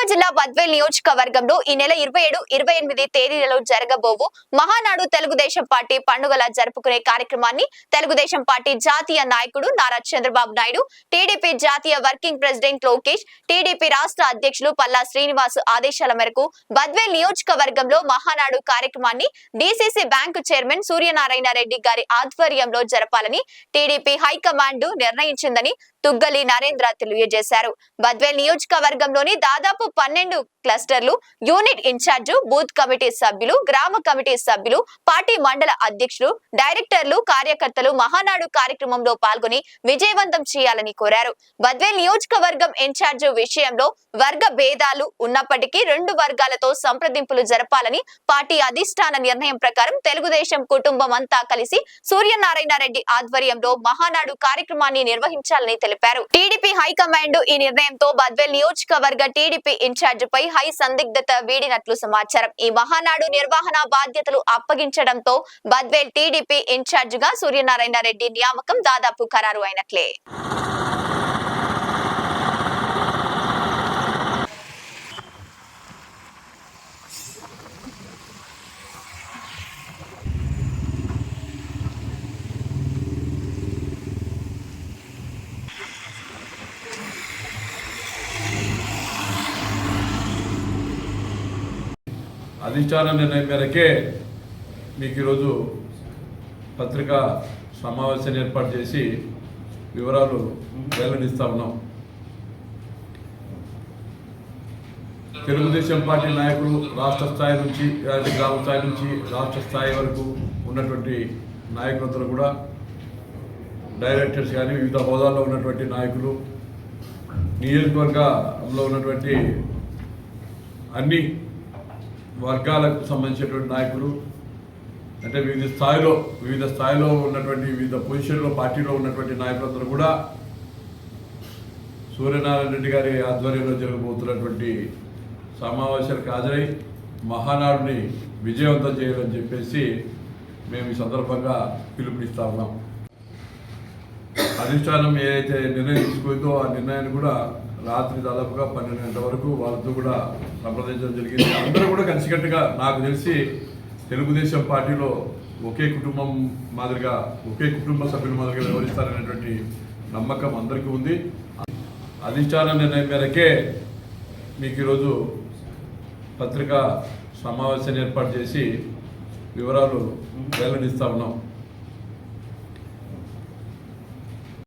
జిల్లా బద్వేల్ నియోజకవర్గంలో ఈ నెల 27, 28 తేదీలలో జరగబోవు మహానాడు తెలుగుదేశం పార్టీ పండుగల జరుపుకునే కార్యక్రమాన్ని తెలుగుదేశం పార్టీ జాతీయ నాయకుడు నారా చంద్రబాబు నాయుడు, టీడీపీ జాతీయ వర్కింగ్ ప్రెసిడెంట్ లోకేష్, టీడీపీ రాష్ట్ర అధ్యక్షులు పల్లా శ్రీనివాస్ ఆదేశాల మేరకు బద్వేల్ నియోజకవర్గంలో మహానాడు కార్యక్రమాన్ని DCC bank chairman Suryanarayana Reddy గారి ఆధ్వర్యంలో జరపాలని టీడీపీ హైకమాండ్ నిర్ణయించిందని తుగ్గలి నరేంద్ర తెలియజేశారు. బద్వేల్ నియోజకవర్గంలోని దాదాపు 12 క్లస్టర్లు, యూనిట్ ఇన్ఛార్జ్, బూత్ కమిటీ సభ్యులు, గ్రామ కమిటీ సభ్యులు, పార్టీ మండల అధ్యక్షులు, డైరెక్టర్లు, కార్యకర్తలు మహానాడు కార్యక్రమంలో పాల్గొని విజయవంతం చేయాలని కోరారు. బద్వేల్ నియోజకవర్గం ఇన్ఛార్జ్ విషయంలో వర్గ భేదాలు ఉన్నప్పటికీ 2 వర్గాలతో సంప్రదింపులు జరపాలని పార్టీ అధిష్టాన నిర్ణయం ప్రకారం తెలుగుదేశం కుటుంబం అంతా కలిసి సూర్యనారాయణ రెడ్డి ఆధ్వర్యంలో మహానాడు కార్యక్రమాన్ని నిర్వహించాలని తెలిపారు. టీడీపీ హైకమాండ్ ఈ నిర్ణయంతో బద్వేల్ నియోజకవర్గ టీడీపీ ఇన్ఛార్జ్ పై హై సందిగ్ధత వీడినట్లు సమాచారం. ఈ మహానాడు నిర్వహణ బాధ్యతలు అప్పగించడంతో బద్వేల్ టీడీపీ ఇన్ఛార్జ్ గా సూర్యనారాయణ రెడ్డి నియామకం దాదాపు ఖరారు అయినట్లే. అధిష్టాన నిర్ణయం మేరకే మీకు ఈరోజు పత్రికా సమావేశాన్ని ఏర్పాటు చేసి వివరాలు వెల్లడిస్తా ఉన్నాం. తెలుగుదేశం పార్టీ నాయకులు రాష్ట్ర స్థాయి నుంచి, గ్రామ స్థాయి నుంచి రాష్ట్ర స్థాయి వరకు ఉన్నటువంటి నాయకులందరూ కూడా, డైరెక్టర్స్ కానీ, వివిధ హోదాల్లో ఉన్నటువంటి నాయకులు, నియోజకవర్గంలో ఉన్నటువంటి అన్ని వర్గాలకు సంబంధించినటువంటి నాయకులు, అంటే వివిధ స్థాయిలో ఉన్నటువంటి వివిధ పొజిషన్లో పార్టీలో ఉన్నటువంటి నాయకులందరూ కూడా సూర్యనారాయణ రెడ్డి గారి ఆధ్వర్యంలో జరగబోతున్నటువంటి సమావేశాలకు హాజరై మహానాడుని విజయవంతం చేయాలని చెప్పేసి మేము ఈ సందర్భంగా పిలుపునిస్తా ఉన్నాం. అధిష్టానం ఏదైతే నిర్ణయం తీసుకుందో ఆ నిర్ణయాన్ని కూడా రాత్రి దాదాపుగా 12 గంటల వరకు వాళ్ళతో కూడా సంప్రదించడం జరిగింది. అందరూ కూడా కలిసికట్టుగా, నాకు తెలిసి తెలుగుదేశం పార్టీలో ఒకే కుటుంబం మాదిరిగా, ఒకే కుటుంబ సభ్యుల మాదిరిగా వ్యవహరిస్తారనేటువంటి నమ్మకం అందరికీ ఉంది. అధిష్టాన నిర్ణయం మేరకే మీకు ఈరోజు పత్రికా సమావేశాన్ని ఏర్పాటు చేసి వివరాలు వెల్లడిస్తా ఉన్నాం.